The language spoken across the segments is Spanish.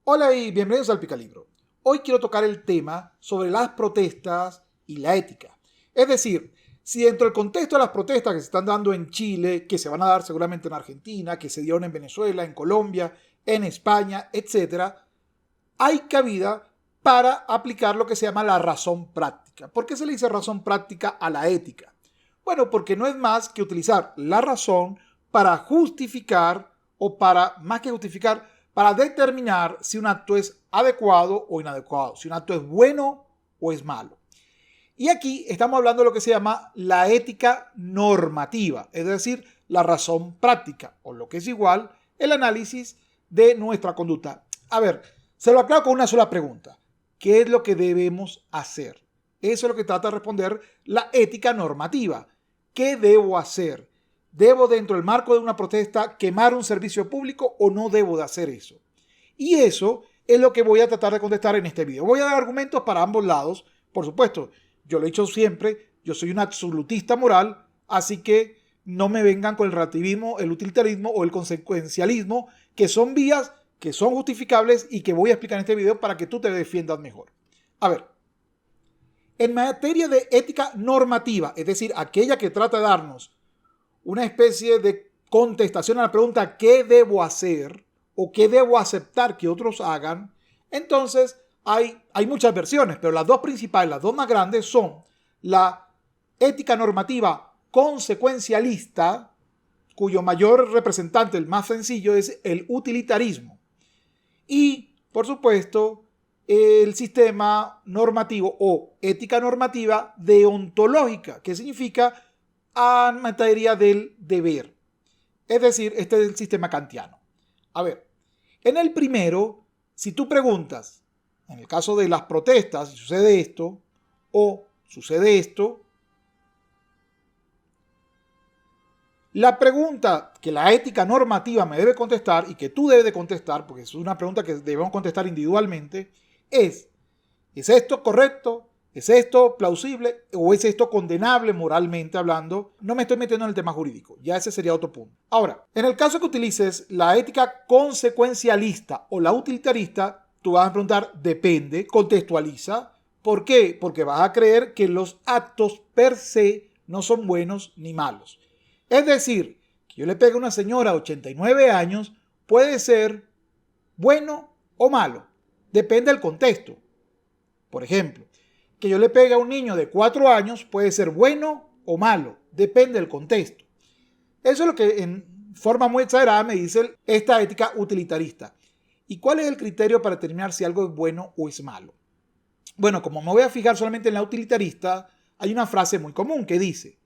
Hola y bienvenidos al Picalibro. Hoy quiero tocar el tema sobre las protestas y la ética. Es decir, si dentro del contexto de las protestas que se están dando en Chile, que se van a dar seguramente en Argentina, que se dieron en Venezuela, en Colombia, en España, etc., hay cabida para aplicar lo que se llama la razón práctica. ¿Por qué se le dice razón práctica a la ética? Bueno, porque no es más que utilizar la razón para justificar o para, más que justificar, para determinar si un acto es adecuado o inadecuado, si un acto es bueno o es malo. Y aquí estamos hablando de lo que se llama la ética normativa, es decir, la razón práctica, o lo que es igual, el análisis de nuestra conducta. A ver, se lo aclaro con una sola pregunta. ¿Qué es lo que debemos hacer? Eso es lo que trata de responder la ética normativa. ¿Qué debo hacer? ¿Debo dentro del marco de una protesta quemar un servicio público o no debo de hacer eso? Y eso es lo que voy a tratar de contestar en este video. Voy a dar argumentos para ambos lados. Por supuesto, yo lo he dicho siempre, yo soy un absolutista moral, así que no me vengan con el relativismo, el utilitarismo o el consecuencialismo, que son vías que son justificables y que voy a explicar en este video para que tú te defiendas mejor. A ver, en materia de ética normativa, es decir, aquella que trata de darnos una especie de contestación a la pregunta ¿qué debo hacer? O qué debo aceptar que otros hagan, entonces hay muchas versiones, pero las dos principales, las dos más grandes son la ética normativa consecuencialista, cuyo mayor representante, el más sencillo, es el utilitarismo. Y, por supuesto, el sistema normativo o ética normativa deontológica, que significa en materia del deber. Es decir, este es el sistema kantiano. A ver, en el primero, si tú preguntas, en el caso de las protestas, si sucede esto o sucede esto, la pregunta que la ética normativa me debe contestar y que tú debes de contestar, porque es una pregunta que debemos contestar individualmente, ¿es esto correcto? ¿Es esto plausible o es esto condenable moralmente hablando? No me estoy metiendo en el tema jurídico, ya ese sería otro punto. Ahora, en el caso que utilices la ética consecuencialista o la utilitarista, tú vas a preguntar, depende, contextualiza. ¿Por qué? Porque vas a creer que los actos per se no son buenos ni malos. Es decir, que yo le pegue a una señora de 89 años puede ser bueno o malo, depende del contexto. Por ejemplo, que yo le pegue a un niño de 4 años puede ser bueno o malo, depende del contexto. Eso es lo que en forma muy exagerada me dice esta ética utilitarista. ¿Y cuál es el criterio para determinar si algo es bueno o es malo? Bueno, como me voy a fijar solamente en la utilitarista, hay una frase muy común que dice: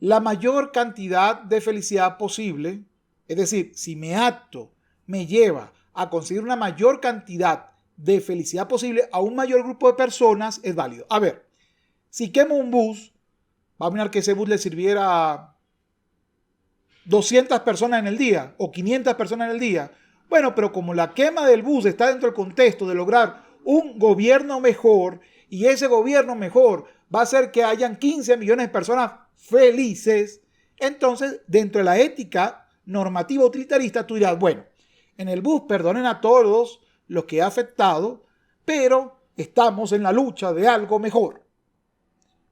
la mayor cantidad de felicidad posible, es decir, si mi acto me lleva a conseguir una mayor cantidad de felicidad posible a un mayor grupo de personas, es válido. A ver, si quemo un bus, va a mirar que ese bus le sirviera a 200 personas en el día o 500 personas en el día. Bueno, pero como la quema del bus está dentro del contexto de lograr un gobierno mejor y ese gobierno mejor va a hacer que hayan 15 millones de personas felices, entonces dentro de la ética normativa utilitarista tú dirás, bueno, en el bus perdonen a todos los que ha afectado, pero estamos en la lucha de algo mejor.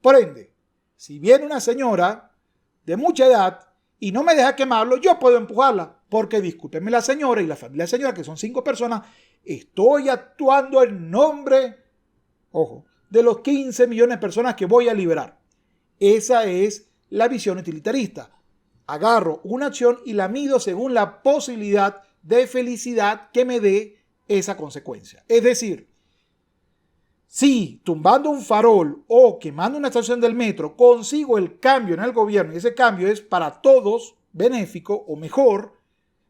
Por ende, si viene una señora de mucha edad y no me deja quemarlo, yo puedo empujarla, porque discúlpenme la señora y la familia de la señora, que son 5 personas, estoy actuando en nombre, ojo, de los 15 millones de personas que voy a liberar. Esa es la visión utilitarista. Agarro una acción y la mido según la posibilidad de felicidad que me dé esa consecuencia. Es decir, si tumbando un farol o quemando una estación del metro consigo el cambio en el gobierno y ese cambio es para todos benéfico o mejor,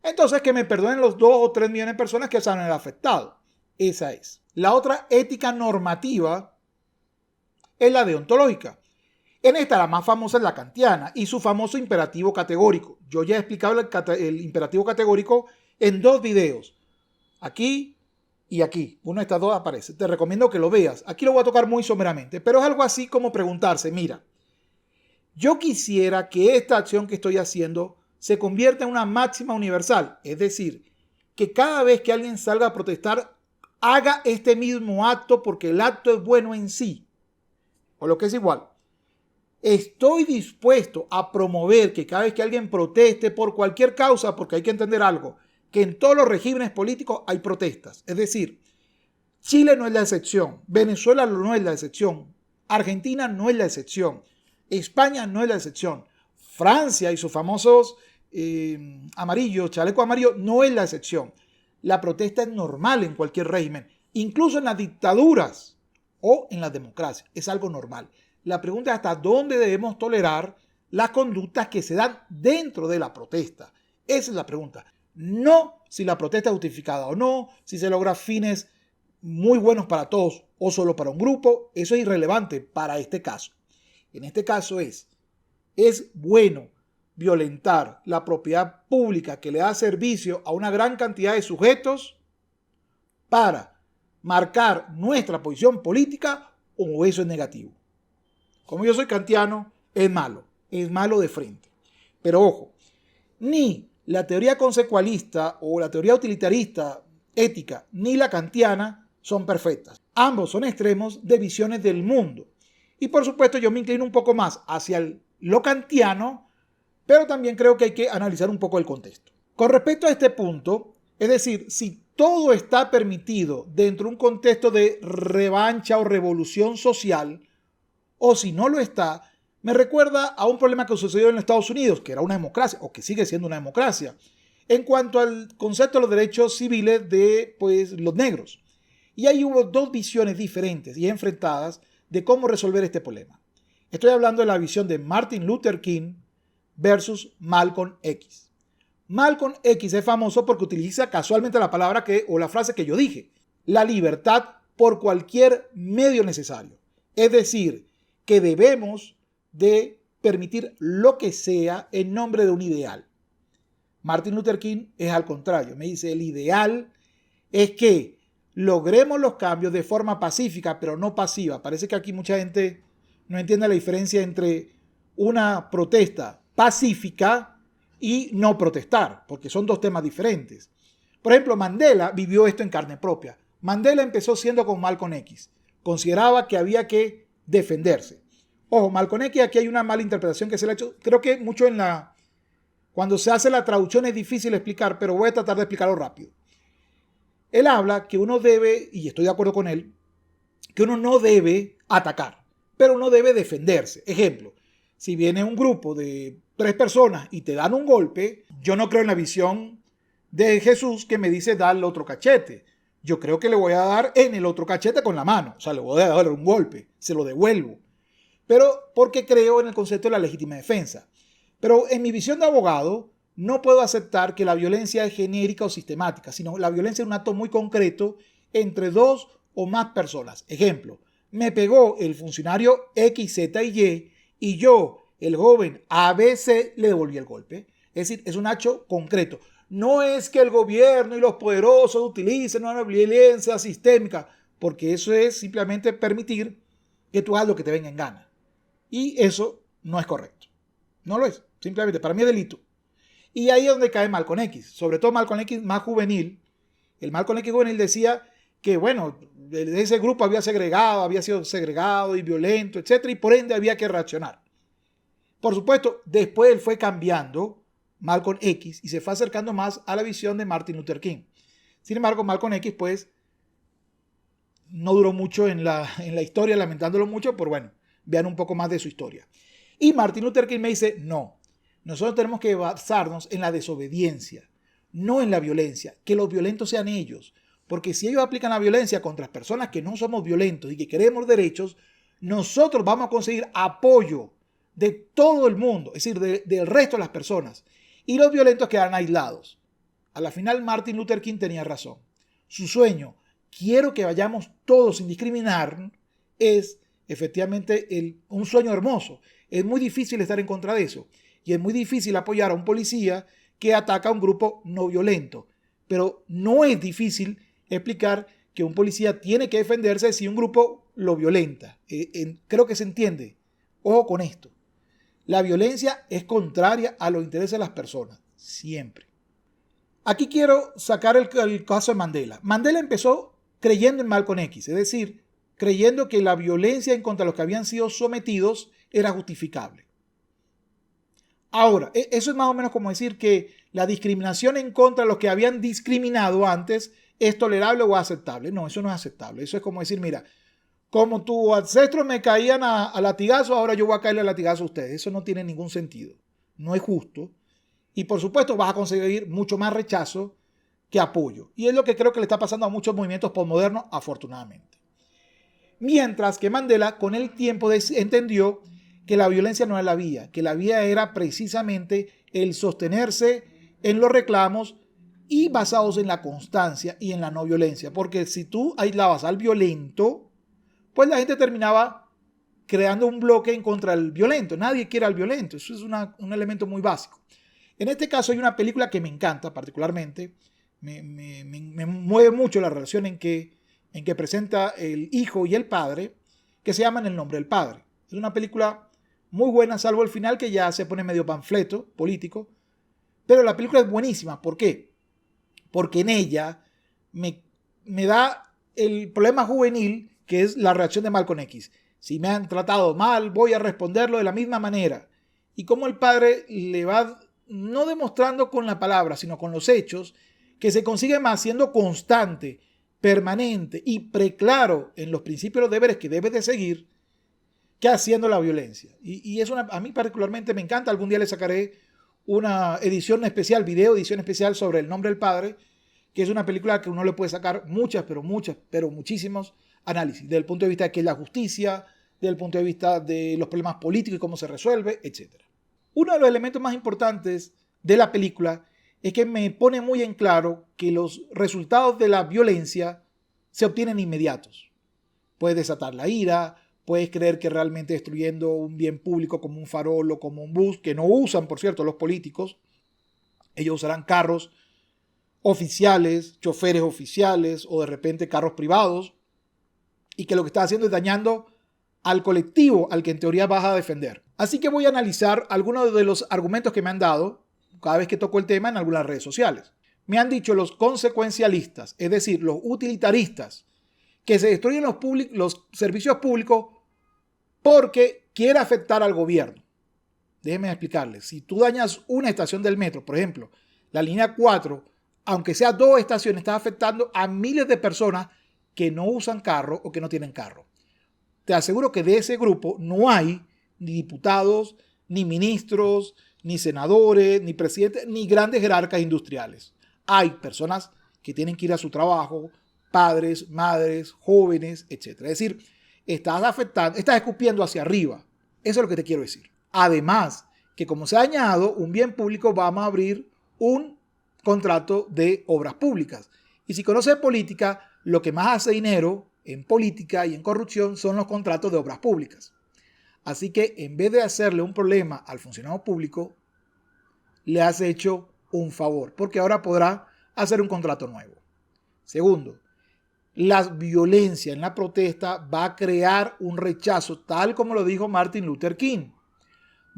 entonces que me perdonen los 2 o 3 millones de personas que se han afectado. Esa es. La otra ética normativa es la deontológica. En esta la más famosa es la kantiana y su famoso imperativo categórico. Yo ya he explicado el imperativo categórico en 2 videos. Aquí y aquí. Uno de estas 2 aparece. Te recomiendo que lo veas. Aquí lo voy a tocar muy someramente, pero es algo así como preguntarse, mira, yo quisiera que esta acción que estoy haciendo se convierta en una máxima universal. Es decir, que cada vez que alguien salga a protestar, haga este mismo acto porque el acto es bueno en sí. O lo que es igual. Estoy dispuesto a promover que cada vez que alguien proteste por cualquier causa, porque hay que entender algo, que en todos los regímenes políticos hay protestas. Es decir, Chile no es la excepción, Venezuela no es la excepción, Argentina no es la excepción, España no es la excepción, Francia y sus famosos amarillos, chaleco amarillo, no es la excepción. La protesta es normal en cualquier régimen, incluso en las dictaduras o en las democracias, es algo normal. La pregunta es hasta dónde debemos tolerar las conductas que se dan dentro de la protesta. Esa es la pregunta. No si la protesta es justificada o no, si se logra fines muy buenos para todos o solo para un grupo. Eso es irrelevante para este caso. En este caso es bueno violentar la propiedad pública que le da servicio a una gran cantidad de sujetos para marcar nuestra posición política, o eso es negativo. Como yo soy kantiano, es malo de frente. Pero ojo, ni la teoría consecualista o la teoría utilitarista ética, ni la kantiana son perfectas. Ambos son extremos de visiones del mundo. Y por supuesto yo me inclino un poco más hacia lo kantiano, pero también creo que hay que analizar un poco el contexto. Con respecto a este punto, es decir, si todo está permitido dentro de un contexto de revancha o revolución social, o si no lo está, me recuerda a un problema que sucedió en Estados Unidos, que era una democracia, o que sigue siendo una democracia, en cuanto al concepto de los derechos civiles de los negros. Y ahí hubo dos visiones diferentes y enfrentadas de cómo resolver este problema. Estoy hablando de la visión de Martin Luther King versus Malcolm X. Malcolm X es famoso porque utiliza casualmente la palabra o la frase que yo dije, la libertad por cualquier medio necesario. Es decir, que debemos de permitir lo que sea en nombre de un ideal. Martin Luther King es al contrario, me dice el ideal es que logremos los cambios de forma pacífica, pero no pasiva. Parece que aquí mucha gente no entiende la diferencia entre una protesta pacífica y no protestar, porque son dos temas diferentes. Por ejemplo, Mandela vivió esto en carne propia. Mandela empezó siendo con Malcolm X. Consideraba que había que defenderse. Ojo, Malcolm X, aquí hay una mala interpretación que se le ha hecho. Creo que mucho cuando se hace la traducción es difícil explicar, pero voy a tratar de explicarlo rápido. Él habla que uno debe, y estoy de acuerdo con él, que uno no debe atacar, pero uno debe defenderse. Ejemplo, si viene un grupo de 3 personas y te dan un golpe, yo no creo en la visión de Jesús que me dice darle otro cachete. Yo creo que le voy a dar en el otro cachete con la mano. O sea, le voy a dar un golpe, se lo devuelvo. Pero porque creo en el concepto de la legítima defensa. Pero en mi visión de abogado, no puedo aceptar que la violencia es genérica o sistemática, sino la violencia es un acto muy concreto entre 2 o más personas. Ejemplo, me pegó el funcionario X, Z y yo, el joven ABC, le devolví el golpe. Es decir, es un hecho concreto. No es que el gobierno y los poderosos utilicen una violencia sistémica, porque eso es simplemente permitir que tú hagas lo que te venga en gana. Y eso no es correcto. No lo es. Simplemente, para mí es delito. Y ahí es donde cae Malcolm X. Sobre todo Malcolm X más juvenil. El Malcolm X juvenil decía que, bueno, de ese grupo había sido segregado y violento, etc. Y por ende había que reaccionar. Por supuesto, después él fue cambiando, Malcolm X, y se fue acercando más a la visión de Martin Luther King. Sin embargo, Malcolm X, pues, no duró mucho en la historia, lamentándolo mucho, pero bueno, vean un poco más de su historia. Y Martin Luther King me dice, no, nosotros tenemos que basarnos en la desobediencia, no en la violencia, que los violentos sean ellos, porque si ellos aplican la violencia contra las personas que no somos violentos y que queremos derechos, nosotros vamos a conseguir apoyo de todo el mundo, es decir, del resto de las personas, y los violentos quedan aislados. A la final Martin Luther King tenía razón. Su sueño, quiero que vayamos todos sin discriminar, es efectivamente un sueño hermoso. Es muy difícil estar en contra de eso. Y es muy difícil apoyar a un policía que ataca a un grupo no violento. Pero no es difícil explicar que un policía tiene que defenderse si un grupo lo violenta. Creo que se entiende. Ojo con esto. La violencia es contraria a los intereses de las personas. Siempre. Aquí quiero sacar el caso de Mandela. Mandela empezó creyendo en Malcolm X, es decir, creyendo que la violencia en contra de los que habían sido sometidos era justificable. Ahora, eso es más o menos como decir que la discriminación en contra de los que habían discriminado antes es tolerable o aceptable. No, eso no es aceptable. Eso es como decir, mira, como tus ancestros me caían a latigazos, ahora yo voy a caerle a latigazos a ustedes. Eso no tiene ningún sentido. No es justo. Y por supuesto vas a conseguir mucho más rechazo que apoyo. Y es lo que creo que le está pasando a muchos movimientos postmodernos, afortunadamente. Mientras que Mandela con el tiempo entendió que la violencia no era la vía, que la vía era precisamente el sostenerse en los reclamos y basados en la constancia y en la no violencia. Porque si tú aislabas al violento, pues la gente terminaba creando un bloque en contra del violento. Nadie quiere al violento. Eso es un elemento muy básico. En este caso hay una película que me encanta particularmente. Me mueve mucho la relación en que presenta el hijo y el padre, que se llama En el nombre del padre. Es una película muy buena, salvo el final que ya se pone medio panfleto político. Pero la película es buenísima. ¿Por qué? Porque en ella me da el problema juvenil, que es la reacción de Malcolm X. Si me han tratado mal, voy a responderlo de la misma manera. Y cómo el padre le va no demostrando con la palabra, sino con los hechos, que se consigue más siendo constante, permanente y preclaro en los principios y los deberes que debes de seguir, que haciendo la violencia. Y es a mí particularmente me encanta. Algún día le sacaré una edición especial, video edición especial sobre El nombre del padre, que es una película que uno le puede sacar muchísimos análisis, desde el punto de vista de qué es la justicia, desde el punto de vista de los problemas políticos y cómo se resuelve, etc. Uno de los elementos más importantes de la película es que me pone muy en claro que los resultados de la violencia se obtienen inmediatos. Puedes desatar la ira, puedes creer que realmente destruyendo un bien público como un farol o como un bus, que no usan, por cierto, los políticos, ellos usarán carros oficiales, choferes oficiales o de repente carros privados, y que lo que está haciendo es dañando al colectivo al que en teoría vas a defender. Así que voy a analizar algunos de los argumentos que me han dado cada vez que toco el tema en algunas redes sociales. Me han dicho los consecuencialistas, es decir, los utilitaristas, que se destruyen los servicios públicos porque quiere afectar al gobierno. Déjenme explicarles. Si tú dañas una estación del metro, por ejemplo, la línea 4, aunque sea 2 estaciones, estás afectando a miles de personas que no usan carro o que no tienen carro. Te aseguro que de ese grupo no hay ni diputados, ni ministros, ni senadores, ni presidentes, ni grandes jerarcas industriales. Hay personas que tienen que ir a su trabajo, padres, madres, jóvenes, etc. Es decir, estás escupiendo hacia arriba. Eso es lo que te quiero decir. Además, que como se ha añadido un bien público, vamos a abrir un contrato de obras públicas. Y si conoces política, lo que más hace dinero en política y en corrupción son los contratos de obras públicas. Así que en vez de hacerle un problema al funcionario público, le has hecho un favor, porque ahora podrá hacer un contrato nuevo. Segundo, la violencia en la protesta va a crear un rechazo, tal como lo dijo Martin Luther King.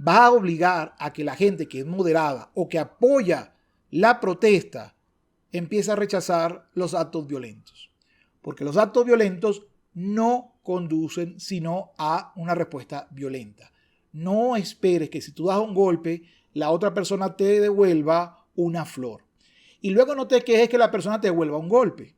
Va a obligar a que la gente que es moderada o que apoya la protesta empiece a rechazar los actos violentos. Porque los actos violentos no conducen sino a una respuesta violenta. No esperes que si tú das un golpe, la otra persona te devuelva una flor. Y luego no te quejes que la persona te devuelva un golpe.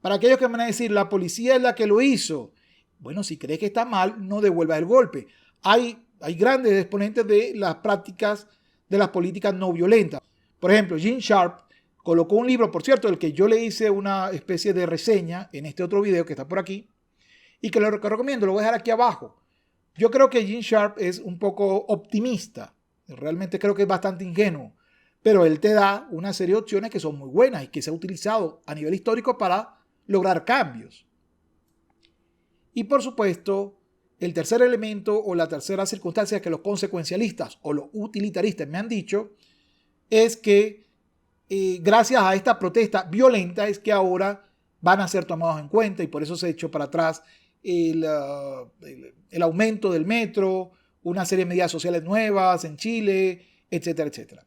Para aquellos que van a decir, la policía es la que lo hizo. Bueno, si crees que está mal, no devuelvas el golpe. Hay grandes exponentes de las prácticas de las políticas no violentas. Por ejemplo, Gene Sharp colocó un libro, por cierto, del que yo le hice una especie de reseña en este otro video que está por aquí, y que lo recomiendo, lo voy a dejar aquí abajo. Yo creo que Gene Sharp es un poco optimista, realmente creo que es bastante ingenuo, pero él te da una serie de opciones que son muy buenas y que se ha utilizado a nivel histórico para lograr cambios. Y por supuesto, el tercer elemento o la tercera circunstancia que los consecuencialistas o los utilitaristas me han dicho es que gracias a esta protesta violenta es que ahora van a ser tomados en cuenta y por eso se ha hecho para atrás el aumento del metro, una serie de medidas sociales nuevas en Chile, etcétera, etcétera.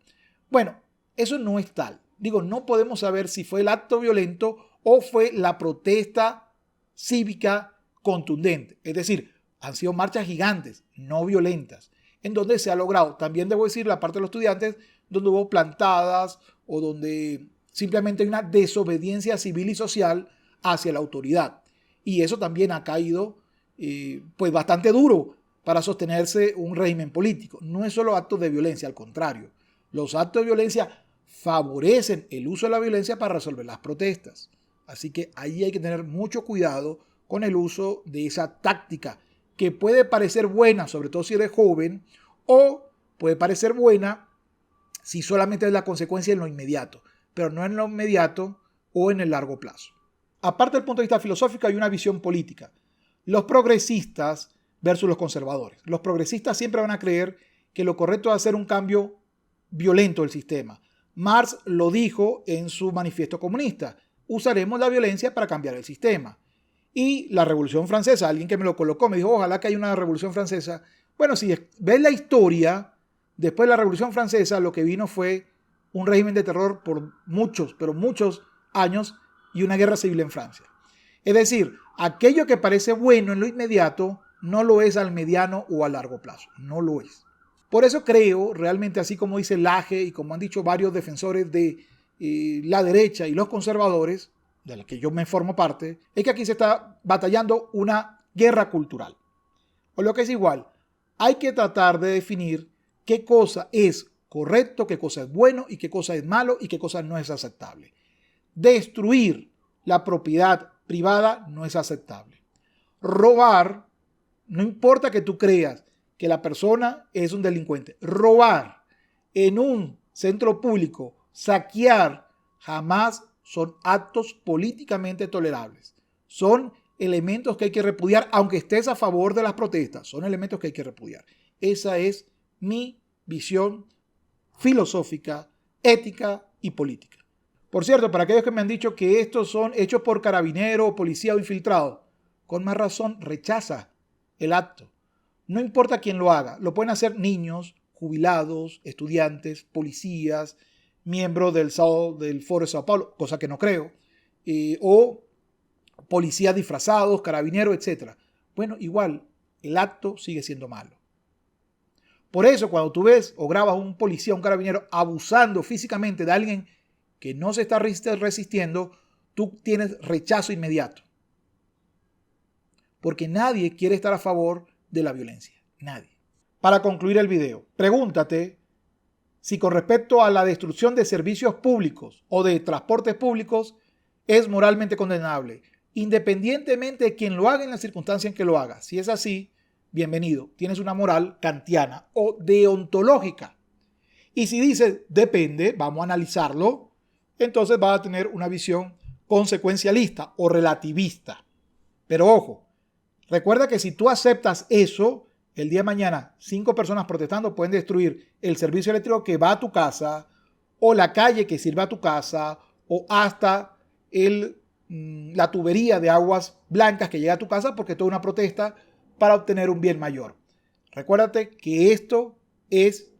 Bueno, eso no es tal. Digo, no podemos saber si fue el acto violento o fue la protesta cívica contundente. Es decir, han sido marchas gigantes, no violentas, en donde se ha logrado, también debo decir la parte de los estudiantes, donde hubo plantadas o donde simplemente hay una desobediencia civil y social hacia la autoridad. Y eso también ha caído pues bastante duro para sostenerse un régimen político. No es solo actos de violencia, al contrario. Los actos de violencia favorecen el uso de la violencia para resolver las protestas. Así que ahí hay que tener mucho cuidado con el uso de esa táctica que puede parecer buena, sobre todo si eres joven, o puede parecer buena si solamente es la consecuencia en lo inmediato, pero no en lo inmediato o en el largo plazo. Aparte del punto de vista filosófico, hay una visión política. Los progresistas versus los conservadores. Los progresistas siempre van a creer que lo correcto es hacer un cambio violento del sistema. Marx lo dijo en su manifiesto comunista. Usaremos la violencia para cambiar el sistema. Y la Revolución Francesa, alguien que me lo colocó, me dijo, ojalá que haya una Revolución Francesa. Bueno, si ves la historia, después de la Revolución Francesa, lo que vino fue un régimen de terror por muchos, pero muchos años y una guerra civil en Francia. Es decir, aquello que parece bueno en lo inmediato no lo es al mediano o a largo plazo. No lo es. Por eso creo, realmente así como dice Laje y como han dicho varios defensores de la derecha y los conservadores, de la que yo me formo parte, es que aquí se está batallando una guerra cultural. O lo que es igual, hay que tratar de definir qué cosa es correcto, qué cosa es bueno y qué cosa es malo y qué cosa no es aceptable. Destruir la propiedad privada no es aceptable. Robar, no importa que tú creas que la persona es un delincuente. Robar en un centro público, saquear, jamás son actos políticamente tolerables. Son elementos que hay que repudiar, aunque estés a favor de las protestas. Son elementos que hay que repudiar. Esa es mi visión filosófica, ética y política. Por cierto, para aquellos que me han dicho que estos son hechos por carabinero, policía o infiltrado, con más razón rechaza el acto. No importa quién lo haga, lo pueden hacer niños, jubilados, estudiantes, policías, miembros del Foro de Sao Paulo, cosa que no creo, o policías disfrazados, carabineros, etc. Bueno, igual, el acto sigue siendo malo. Por eso, cuando tú ves o grabas a un policía, un carabinero, abusando físicamente de alguien que no se está resistiendo, tú tienes rechazo inmediato. Porque nadie quiere estar a favor de la violencia. Nadie. Para concluir el video, pregúntate si con respecto a la destrucción de servicios públicos o de transportes públicos es moralmente condenable, independientemente de quien lo haga en la circunstancia en que lo haga. Si es así, bienvenido. Tienes una moral kantiana o deontológica. Y si dices, depende, vamos a analizarlo, entonces vas a tener una visión consecuencialista o relativista. Pero ojo, recuerda que si tú aceptas eso, el día de mañana 5 personas protestando pueden destruir el servicio eléctrico que va a tu casa o la calle que sirve a tu casa o hasta la tubería de aguas blancas que llega a tu casa porque toda una protesta para obtener un bien mayor. Recuérdate que esto es,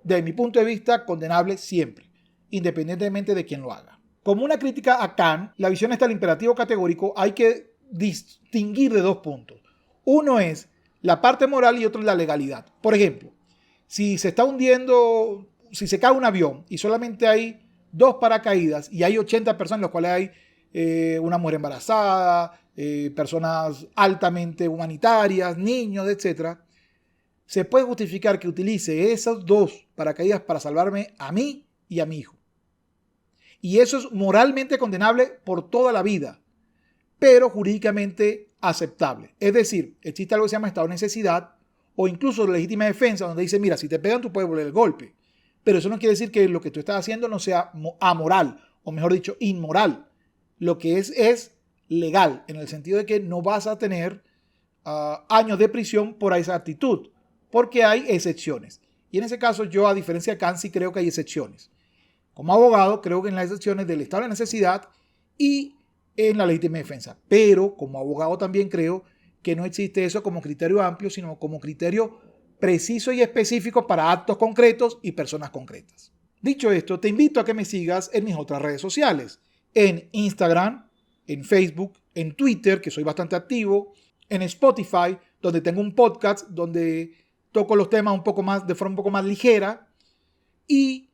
desde mi punto de vista, condenable siempre, independientemente de quién lo haga. Como una crítica a Kant, la visión está del imperativo categórico, hay que distinguir de 2 puntos. Uno es la parte moral y otro es la legalidad. Por ejemplo, si se está hundiendo, si se cae un avión y solamente hay 2 paracaídas y hay 80 personas, en las cuales hay una mujer embarazada, personas altamente humanitarias, niños, etc., se puede justificar que utilice esos 2 paracaídas para salvarme a mí y a mi hijo. Y eso es moralmente condenable por toda la vida, pero jurídicamente aceptable. Es decir, existe algo que se llama estado de necesidad o incluso legítima defensa, donde dice, mira, si te pegan tú puedes volver el golpe. Pero eso no quiere decir que lo que tú estás haciendo no sea amoral, o mejor dicho, inmoral. Lo que es legal, en el sentido de que no vas a tener años de prisión por esa actitud, porque hay excepciones. Y en ese caso yo, a diferencia de Kant, sí creo que hay excepciones. Como abogado, creo que en las excepciones del estado de necesidad y en la legítima defensa. Pero como abogado también creo que no existe eso como criterio amplio, sino como criterio preciso y específico para actos concretos y personas concretas. Dicho esto, te invito a que me sigas en mis otras redes sociales, en Instagram, en Facebook, en Twitter, que soy bastante activo, en Spotify, donde tengo un podcast donde toco los temas un poco más, de forma un poco más ligera. Y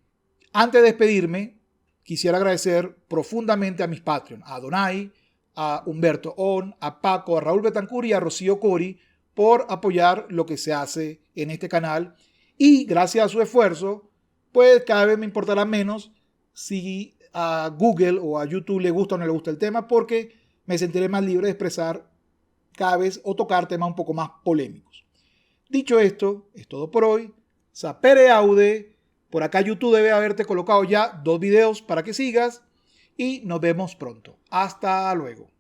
antes de despedirme, quisiera agradecer profundamente a mis Patreon, a Donay, a Humberto On, a Paco, a Raúl Betancur y a Rocío Cori por apoyar lo que se hace en este canal. Y gracias a su esfuerzo, pues cada vez me importará menos si a Google o a YouTube le gusta o no le gusta el tema, porque me sentiré más libre de expresar cada vez o tocar temas un poco más polémicos. Dicho esto, es todo por hoy. Sapere aude. Por acá YouTube debe haberte colocado ya 2 videos para que sigas y nos vemos pronto. Hasta luego.